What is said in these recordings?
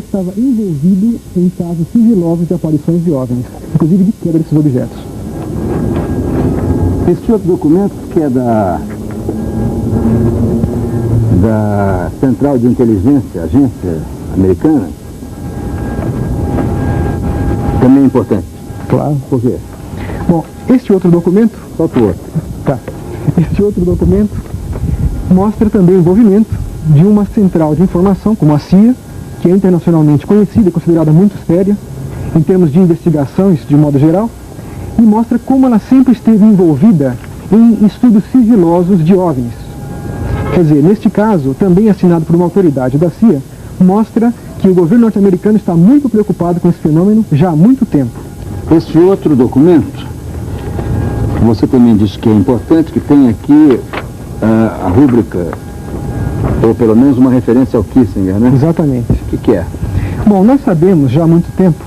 estava envolvido em casos sigilosos de aparições de OVNIs, inclusive de queda desses objetos. Este outro documento, que é da Central de Inteligência, agência americana, também é importante. Claro. Por quê? Bom, este outro documento... Solta o outro. Tá. Este outro documento mostra também o envolvimento de uma central de informação, como a CIA, que é internacionalmente conhecida e considerada muito séria em termos de investigações de modo geral, e mostra como ela sempre esteve envolvida em estudos sigilosos de OVNIs. Quer dizer, neste caso, também assinado por uma autoridade da CIA, mostra que o governo norte-americano está muito preocupado com esse fenômeno já há muito tempo. Esse outro documento, você também disse que é importante, que tem aqui a rúbrica, ou pelo menos uma referência ao Kissinger, né? Exatamente. O que é? Bom, nós sabemos já há muito tempo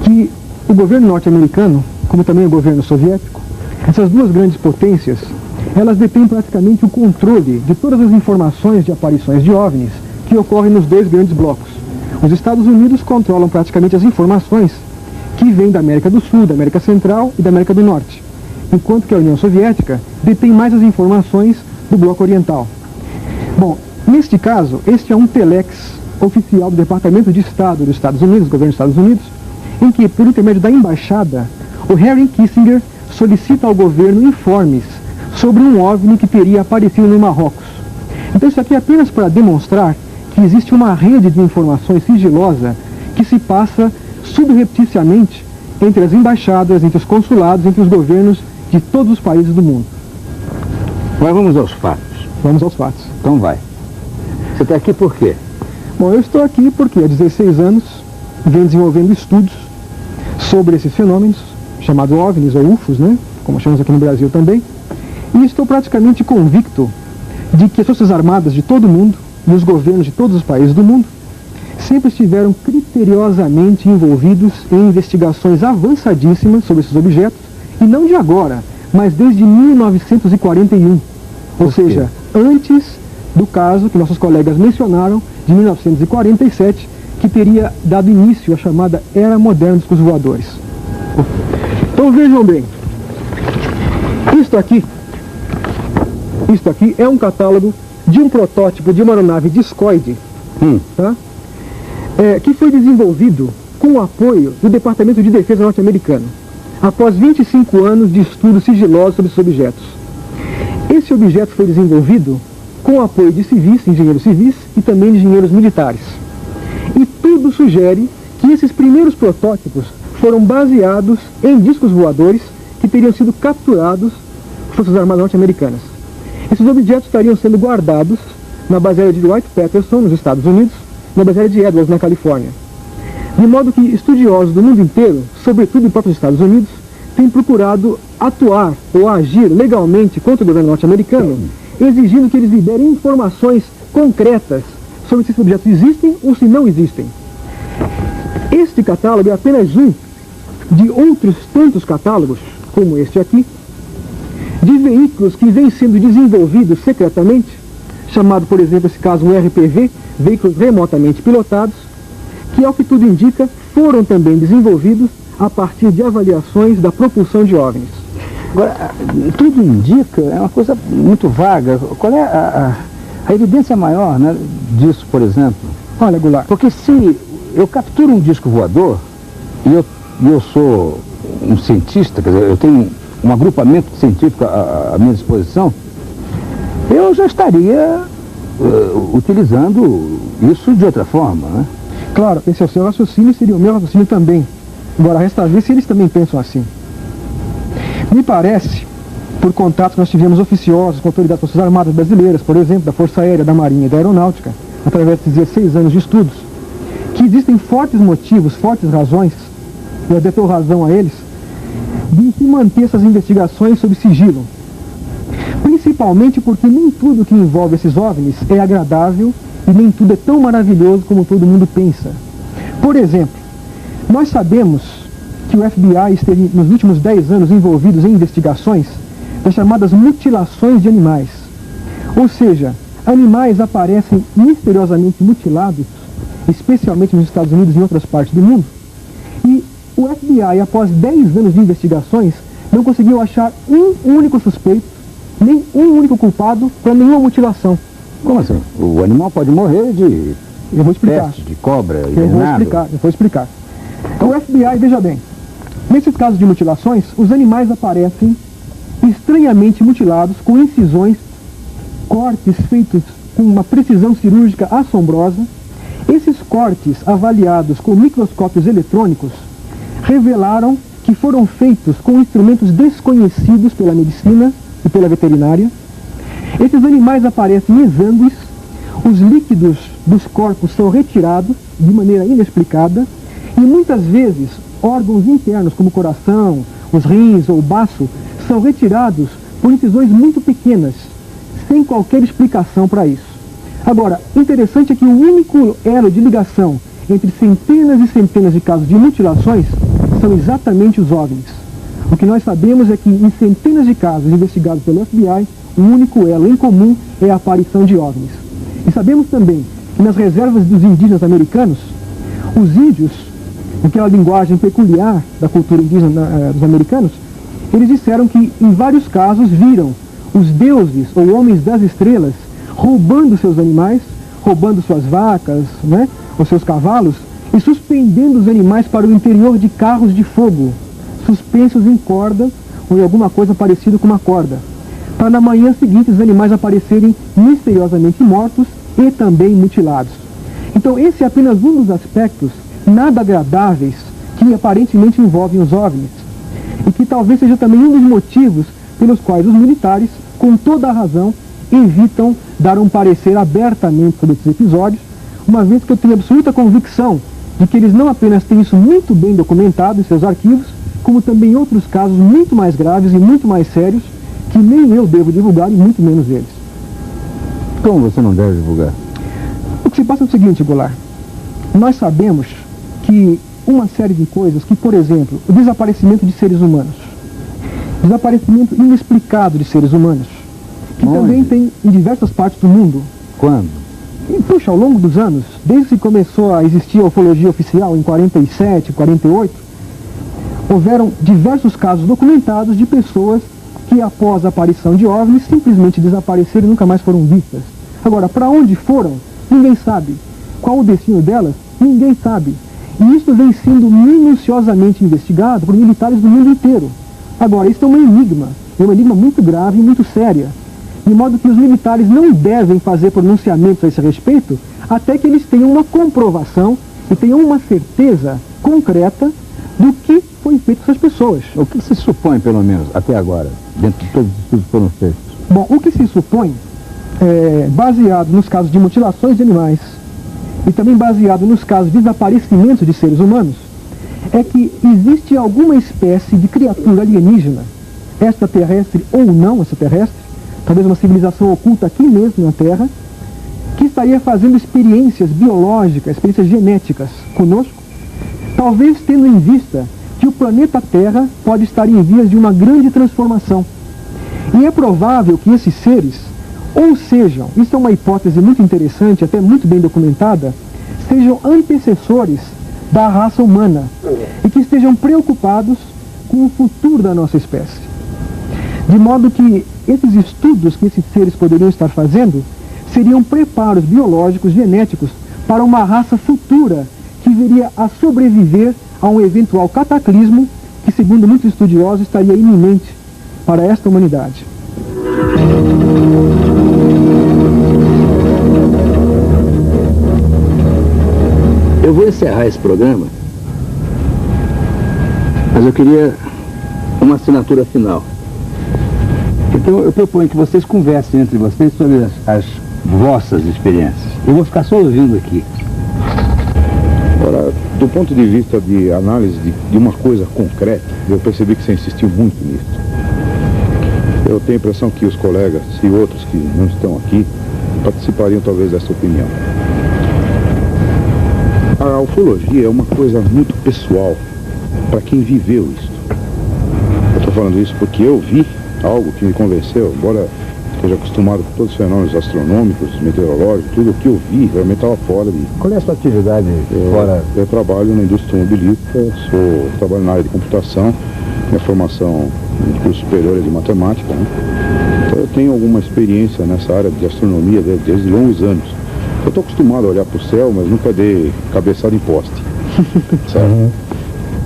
que o governo norte-americano, como também o governo soviético, essas duas grandes potências, elas detêm praticamente o controle de todas as informações de aparições de OVNIs que ocorrem nos dois grandes blocos. Os Estados Unidos controlam praticamente as informações que vêm da América do Sul, da América Central e da América do Norte, enquanto que a União Soviética detém mais as informações do bloco oriental. Bom, neste caso, este é um telex oficial do Departamento de Estado dos Estados Unidos, do governo dos Estados Unidos, em que, por intermédio da embaixada, o Henry Kissinger solicita ao governo informes sobre um OVNI que teria aparecido no Marrocos. Então isso aqui é apenas para demonstrar que existe uma rede de informações sigilosa que se passa subrepticiamente entre as embaixadas, entre os consulados, entre os governos de todos os países do mundo. Mas vamos aos fatos. Vamos aos fatos. Então vai. Você está aqui por quê? Bom, eu estou aqui porque há 16 anos venho desenvolvendo estudos sobre esses fenômenos, chamados OVNIs ou UFOs, né? Como chamamos aqui no Brasil também. E estou praticamente convicto de que as Forças Armadas de todo o mundo e os governos de todos os países do mundo sempre estiveram criteriosamente envolvidos em investigações avançadíssimas sobre esses objetos, e não de agora, mas desde 1941. Ou seja, antes do caso que nossos colegas mencionaram, de 1947, que teria dado início à chamada Era Moderna dos Discos Voadores. Então vejam bem, isto aqui é um catálogo de um protótipo de uma aeronave discoide, tá? Que foi desenvolvido com o apoio do Departamento de Defesa norte-americano, após 25 anos de estudos sigilosos sobre esses objetos. Esse objeto foi desenvolvido com o apoio de civis, engenheiros civis e também de engenheiros militares. E tudo sugere que esses primeiros protótipos foram baseados em discos voadores que teriam sido capturados por Forças Armadas norte-americanas. Esses objetos estariam sendo guardados na base aérea de Wright-Patterson, nos Estados Unidos, na base aérea de Edwards, na Califórnia. De modo que estudiosos do mundo inteiro, sobretudo em próprios Estados Unidos, têm procurado atuar ou agir legalmente contra o governo norte-americano, exigindo que eles liberem informações concretas sobre se esses objetos existem ou se não existem. Este catálogo é apenas um de outros tantos catálogos, como este aqui, de veículos que vêm sendo desenvolvidos secretamente, chamado, por exemplo, esse caso um RPV, veículos remotamente pilotados, que, ao que tudo indica, foram também desenvolvidos a partir de avaliações da propulsão de OVNIs. Agora, tudo indica, é uma coisa muito vaga. Qual é a evidência maior, né, disso, por exemplo? Olha, Goulart, porque se eu capturo um disco voador e eu sou um cientista, quer dizer, eu tenho um agrupamento científico à minha disposição, eu já estaria utilizando isso de outra forma, né? Claro, esse é o seu raciocínio e seria o meu raciocínio também. Agora, resta ver se eles também pensam assim. Me parece, por contatos que nós tivemos oficiosos com autoridades das Forças Armadas brasileiras, por exemplo, da Força Aérea, da Marinha e da Aeronáutica, através de 16 anos de estudos, que existem fortes motivos, fortes razões, eu até dou razão a eles, de se manter essas investigações sob sigilo. Principalmente porque nem tudo que envolve esses OVNIs é agradável e nem tudo é tão maravilhoso como todo mundo pensa. Por exemplo, nós sabemos que o FBI esteve nos últimos 10 anos envolvidos em investigações das chamadas mutilações de animais. Ou seja, animais aparecem misteriosamente mutilados especialmente nos Estados Unidos e em outras partes do mundo. E o FBI, após 10 anos de investigações, não conseguiu achar um único suspeito, nem um único culpado para nenhuma mutilação. Como assim? O animal pode morrer de Eu vou explicar. peste, de cobra, Eu vou explicar. Então, o FBI, veja bem, nesses casos de mutilações, os animais aparecem estranhamente mutilados, com incisões, cortes feitos com uma precisão cirúrgica assombrosa. Esses cortes, avaliados com microscópios eletrônicos, revelaram que foram feitos com instrumentos desconhecidos pela medicina e pela veterinária. Esses animais aparecem exângues, os líquidos dos corpos são retirados de maneira inexplicada e muitas vezes órgãos internos como o coração, os rins ou o baço são retirados por incisões muito pequenas, sem qualquer explicação para isso. Agora, interessante é que o único elo de ligação entre centenas e centenas de casos de mutilações são exatamente os OVNIs. O que nós sabemos é que em centenas de casos investigados pelo FBI, o único elo em comum é a aparição de OVNIs. E sabemos também que nas reservas dos indígenas americanos, os índios, aquela linguagem peculiar da cultura indígena dos americanos, eles disseram que em vários casos viram os deuses ou homens das estrelas roubando seus animais, roubando suas vacas, né, ou seus cavalos, e suspendendo os animais para o interior de carros de fogo, suspensos em corda ou em alguma coisa parecida com uma corda, para na manhã seguinte os animais aparecerem misteriosamente mortos e também mutilados. Então esse é apenas um dos aspectos nada agradáveis que aparentemente envolvem os OVNIs, e que talvez seja também um dos motivos pelos quais os militares, com toda a razão, evitam dar um parecer abertamente sobre esses episódios, uma vez que eu tenho absoluta convicção de que eles não apenas têm isso muito bem documentado em seus arquivos, como também outros casos muito mais graves e muito mais sérios, que nem eu devo divulgar e muito menos eles. Como você não deve divulgar? O que se passa é o seguinte, Goulart. Nós sabemos que uma série de coisas, que por exemplo, o desaparecimento de seres humanos, desaparecimento inexplicado de seres humanos, que Onde? também tem em diversas partes do mundo. Quando? E, puxa, ao longo dos anos, desde que começou a existir a ufologia oficial, em 47, 48, houveram diversos casos documentados de pessoas que, após a aparição de OVNIs, simplesmente desapareceram e nunca mais foram vistas. Agora, para onde foram, ninguém sabe. Qual o destino delas, ninguém sabe. E isso vem sendo minuciosamente investigado por militares do mundo inteiro. Agora, isso é um enigma muito grave e muito sério. De modo que os militares não devem fazer pronunciamentos a esse respeito até que eles tenham uma comprovação e tenham uma certeza concreta do que foi feito com essas pessoas. O que se supõe, pelo menos, até agora, dentro de todos os estudos que foram feitos? Bom, o que se supõe, baseado nos casos de mutilações de animais e também baseado nos casos de desaparecimentos de seres humanos, é que existe alguma espécie de criatura alienígena, extraterrestre ou não extraterrestre, talvez uma civilização oculta aqui mesmo na Terra, que estaria fazendo experiências biológicas, experiências genéticas conosco, talvez tendo em vista que o planeta Terra pode estar em vias de uma grande transformação. E é provável que esses seres, ou sejam, isso é uma hipótese muito interessante, até muito bem documentada, sejam antecessores da raça humana e que estejam preocupados com o futuro da nossa espécie. De modo que esses estudos que esses seres poderiam estar fazendo seriam preparos biológicos, genéticos, para uma raça futura que viria a sobreviver a um eventual cataclismo que, segundo muitos estudiosos, estaria iminente para esta humanidade. Eu vou encerrar esse programa, mas eu queria uma assinatura final. Então eu proponho que vocês conversem entre vocês sobre as vossas experiências. Eu vou ficar só ouvindo aqui. Agora, do ponto de vista de análise de uma coisa concreta, eu percebi que você insistiu muito nisso. Eu tenho a impressão que os colegas e outros que não estão aqui participariam talvez dessa opinião. A ufologia é uma coisa muito pessoal para quem viveu isso. Eu estou falando isso porque eu vi algo que me convenceu, embora esteja acostumado com todos os fenômenos astronômicos, meteorológicos, tudo o que eu vi realmente estava fora de... Qual é a sua atividade fora? Eu trabalho na indústria automobilística, trabalho na área de computação, minha formação no curso superior é de matemática, né? Então eu tenho alguma experiência nessa área de astronomia desde longos anos. Eu estou acostumado a olhar para o céu, mas nunca dei cabeçada em poste. Certo?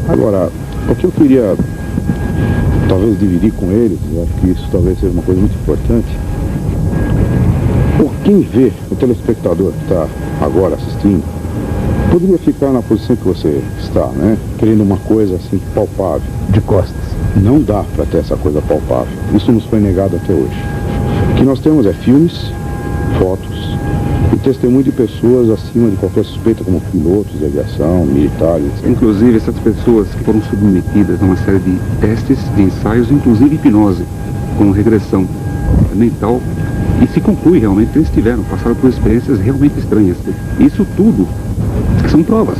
Agora, o que eu queria talvez dividir com eles, eu acho que isso talvez seja uma coisa muito importante. Por quem vê, o telespectador que está agora assistindo, poderia ficar na posição que você está, né? Querendo uma coisa assim palpável. De costas. Não dá para ter essa coisa palpável. Isso nos foi negado até hoje. O que nós temos é filmes, fotos e testemunho de pessoas acima de qualquer suspeita, como pilotos de aviação, militares, etc. Inclusive, essas pessoas que foram submetidas a uma série de testes, de ensaios, inclusive hipnose, com regressão mental, e se conclui realmente que eles passaram por experiências realmente estranhas. Isso tudo são provas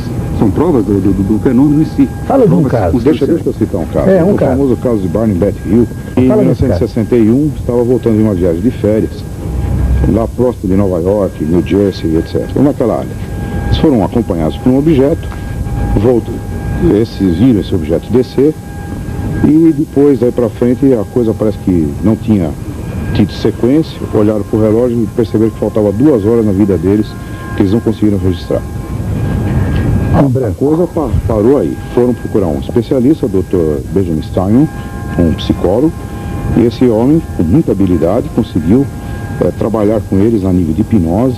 do fenômeno em si. Fala de um caso. Deixa eu citar um caso. Um o caso. famoso caso de Barney Beth Hill. Em 1961, estava voltando de uma viagem de férias, lá próximo de Nova York, New Jersey, etc. Naquela área. Eles foram acompanhados por um objeto, esses viram esse objeto descer, e depois, daí para frente, a coisa parece que não tinha tido sequência, olharam para o relógio e perceberam que faltava 2 horas na vida deles, que eles não conseguiram registrar. A coisa parou aí. Foram procurar um especialista, o Dr. Benjamin Steinman, um psicólogo, e esse homem, com muita habilidade, conseguiu trabalhar com eles a nível de hipnose.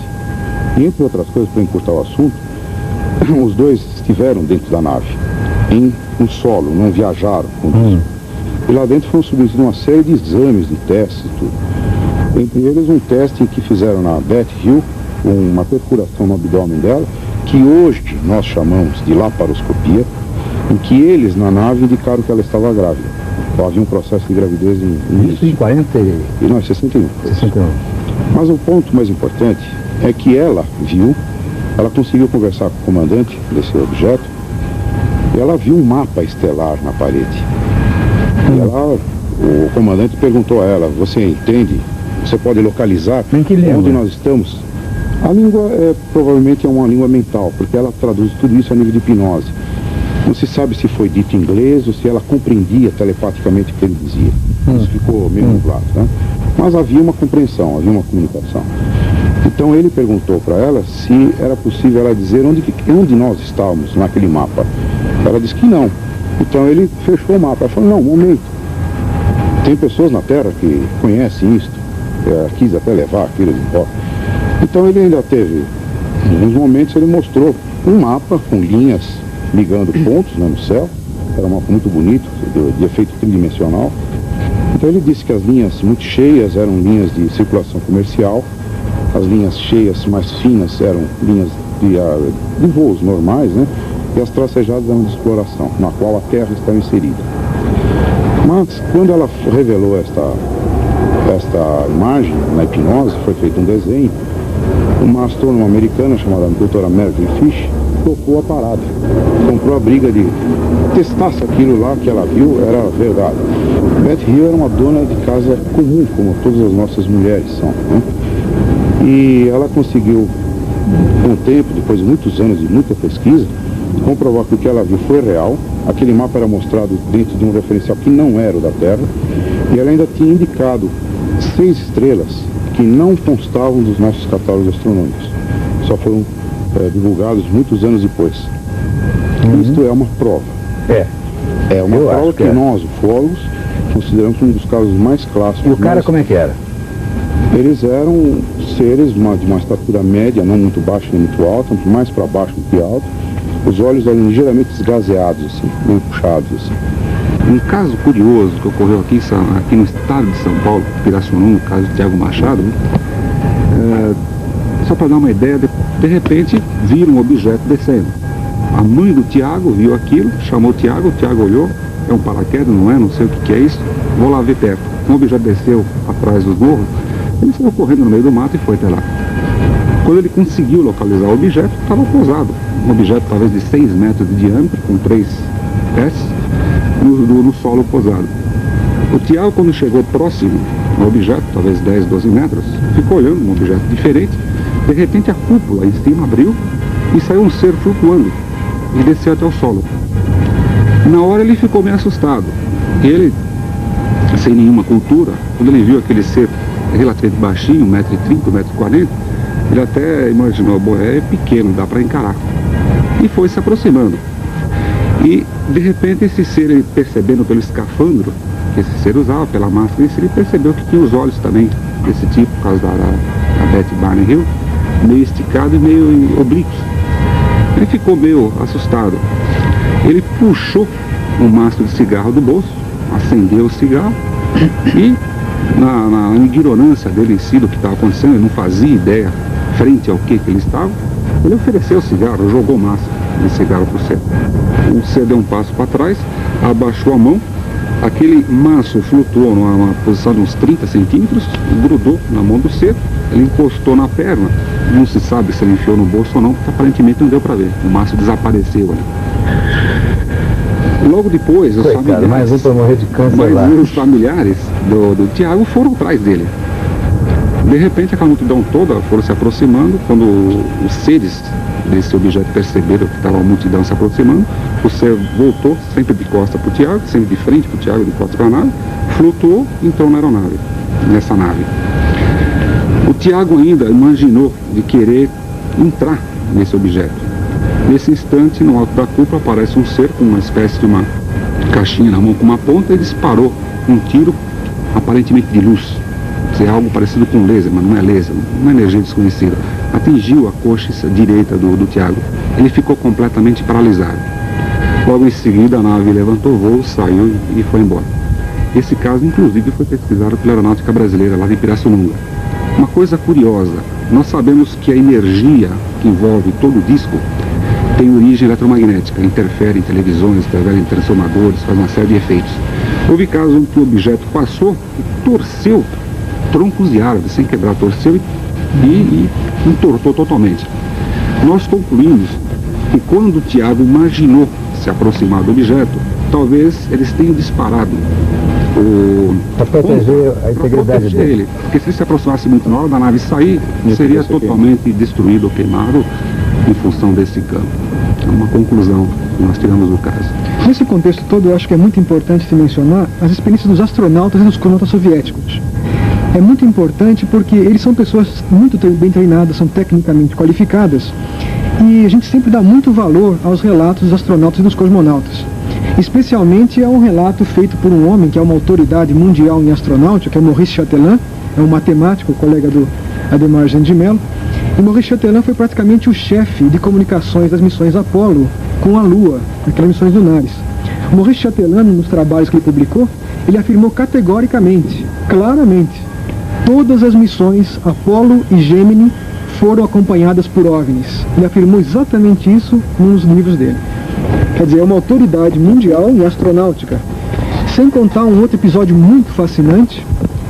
E, entre outras coisas, para encurtar o assunto, os dois estiveram dentro da nave, no solo, não viajaram com isso. E lá dentro foram submetidos uma série de exames, de testes e tudo. Entre eles, um teste em que fizeram na Beth Hill, uma perfuração no abdômen dela, que hoje nós chamamos de laparoscopia, em que eles na nave indicaram que ela estava grávida. Então, havia um processo de gravidez Isso em 40 e não, 61. 61. Mas o ponto mais importante é que ela conseguiu conversar com o comandante desse objeto, e ela viu um mapa estelar na parede. E o comandante perguntou a ela: você entende? Você pode localizar onde nós estamos? A língua provavelmente é uma língua mental, porque ela traduz tudo isso a nível de hipnose. Não se sabe se foi dito em inglês ou se ela compreendia telepaticamente o que ele dizia. Isso ficou meio nublado, né? Mas havia uma compreensão, havia uma comunicação. Então ele perguntou para ela se era possível ela dizer onde nós estávamos naquele mapa. Ela disse que não. Então ele fechou o mapa. Ela falou: não, um momento. Tem pessoas na Terra que conhecem isto. Quis até levar aquilo de volta. Então ele ainda teve, em alguns momentos ele mostrou um mapa com linhas ligando pontos, né, no céu. Era um mapa muito bonito, de efeito tridimensional. Então ele disse que as linhas muito cheias eram linhas de circulação comercial, as linhas cheias mais finas eram linhas de voos normais, né? E as tracejadas eram de exploração, na qual a Terra estava inserida. Mas quando ela revelou esta imagem na hipnose, foi feito um desenho, uma astrônoma americana chamada doutora Marjorie Fish tocou a parada, comprou a briga de testar se aquilo lá que ela viu era verdade. Beth Hill era uma dona de casa comum, como todas as nossas mulheres são, né? E ela conseguiu, com o tempo, depois de muitos anos de muita pesquisa, comprovar que o que ela viu foi real. Aquele mapa era mostrado dentro de um referencial que não era o da Terra, e ela ainda tinha indicado 6 estrelas que não constavam dos nossos catálogos astronômicos. Só foram divulgados muitos anos depois. Isto é uma prova. É uma prova que nós, ufólogos, consideramos um dos casos mais clássicos. E o cara como é que era? Eles eram seres de uma estatura média, não muito baixa nem muito alta, mais para baixo do que alto. Os olhos eram ligeiramente esgazeados, assim, meio puxados, assim. Um caso curioso que ocorreu aqui no estado de São Paulo, Pirassununga, no caso de Tiago Machado, só para dar uma ideia, de repente viram um objeto descendo. A mãe do Tiago viu aquilo, chamou o Tiago olhou, é um paraquedas, não sei o que é isso, vou lá ver perto. Um objeto desceu atrás dos morros, ele saiu correndo no meio do mato e foi até lá. Quando ele conseguiu localizar o objeto, estava pousado. Um objeto talvez de 6 metros de diâmetro, com 3 pés, no solo pousado. O Tiago, quando chegou próximo, um objeto, talvez 10, 12 metros, ficou olhando um objeto diferente. De repente a cúpula em cima abriu e saiu um ser flutuando e desceu até o solo. Na hora ele ficou meio assustado. Ele, sem nenhuma cultura, quando ele viu aquele ser relativamente baixinho, 1,30 m, 1,40 m, ele até imaginou, bom, é pequeno, dá para encarar. E foi se aproximando. E, de repente, esse ser, ele percebendo pelo escafandro que esse ser usava, pela máscara, ele percebeu que tinha os olhos também desse tipo, por causa da Betty Barney Hill, meio esticado e meio oblíquos. Ele ficou meio assustado. Ele puxou um maço de cigarro do bolso, acendeu o cigarro e, na ignorância dele em si do que estava acontecendo, ele não fazia ideia frente ao que ele estava, ele ofereceu o cigarro, jogou massa de cigarro para o ser. O ser deu um passo para trás, abaixou a mão, aquele maço flutuou numa posição de uns 30 centímetros, grudou na mão do ser, ele encostou na perna, não se sabe se ele enfiou no bolso ou não, porque aparentemente não deu para ver, o maço desapareceu ali. Logo depois, os familiares, mais um para morrer de câncer lá. Os familiares do Tiago foram atrás dele. De repente, aquela multidão toda foram se aproximando. Quando os seres desse objeto perceberam que estava a multidão se aproximando, o ser voltou sempre de costas para o Tiago, sempre de frente para o Tiago, de costas para a nave, flutuou e entrou na aeronave, nessa nave. O Tiago ainda imaginou de querer entrar nesse objeto. Nesse instante, no alto da cúpula, aparece um ser com uma espécie de uma caixinha na mão com uma ponta e disparou um tiro, aparentemente de luz. É algo parecido com laser, mas não é laser, uma energia desconhecida. Atingiu a coxa direita do Tiago. Ele ficou completamente paralisado. Logo em seguida, a nave levantou o voo, saiu e foi embora. Esse caso, inclusive, foi pesquisado pela Aeronáutica Brasileira, lá de Pirassununga. Uma coisa curiosa, nós sabemos que a energia que envolve todo o disco tem origem eletromagnética, interfere em televisões, interfere em transformadores, faz uma série de efeitos. Houve casos em que o objeto passou e torceu troncos de árvores, sem quebrar, torceu e entortou totalmente. Nós concluímos que quando o Tiago imaginou se aproximar do objeto, talvez eles tenham disparado para proteger a integridade dele. Porque se ele se aproximasse muito na hora da nave sair, seria totalmente destruído ou queimado em função desse campo. É uma conclusão que nós tiramos do caso. Nesse contexto todo, eu acho que é muito importante se mencionar as experiências dos astronautas e dos cosmonautas soviéticos. É muito importante porque eles são pessoas muito bem treinadas, são tecnicamente qualificadas, e a gente sempre dá muito valor aos relatos dos astronautas e dos cosmonautas. Especialmente a um relato feito por um homem que é uma autoridade mundial em astronáutica, que é Maurice Chatelain, é um matemático, colega do Ademar Gente de Mello. E Maurice Chatelain foi praticamente o chefe de comunicações das missões Apollo com a Lua, aquelas missões lunares. O Maurice Chatelain, nos trabalhos que ele publicou, ele afirmou categoricamente, claramente, todas as missões Apollo e Gemini foram acompanhadas por OVNIs. Ele afirmou exatamente isso nos livros dele. Quer dizer, é uma autoridade mundial em astronáutica. Sem contar um outro episódio muito fascinante,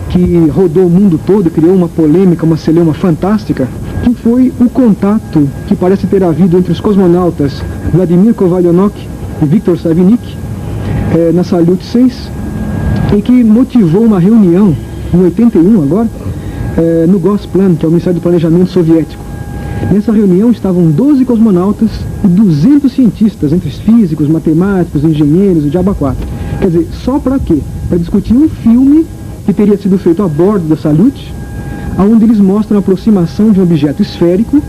que rodou o mundo todo, criou uma polêmica, uma celeuma fantástica, que foi o contato que parece ter havido entre os cosmonautas Vladimir Kovalyonok e Viktor Savinik, na Salyut 6, e que motivou uma reunião, em 81 agora, no Gosplan, que é o Ministério do Planejamento Soviético. Nessa reunião estavam 12 cosmonautas e 200 cientistas, entre físicos, matemáticos, engenheiros, o diabo a quatro. Quer dizer, só para quê? Para discutir um filme que teria sido feito a bordo da Salyut, onde eles mostram a aproximação de um objeto esférico,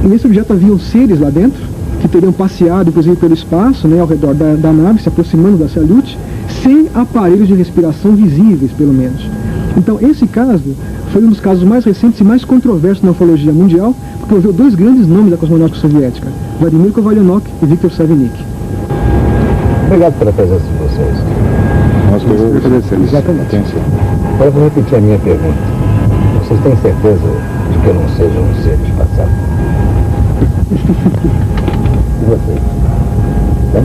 e nesse objeto haviam seres lá dentro, que teriam passeado, inclusive, pelo espaço, ao redor da nave, se aproximando da Salyut, sem aparelhos de respiração visíveis, pelo menos. Então, esse caso foi um dos casos mais recentes e mais controversos na ufologia mundial, porque houve dois grandes nomes da cosmonáutica soviética, Vladimir Kovalyonok e Viktor Savinik. Obrigado pela presença de vocês. Nós que agradecemos. Exatamente. Agora vou repetir a minha pergunta. Vocês têm certeza de que eu não seja um ser disfarçado? E vocês? Tá?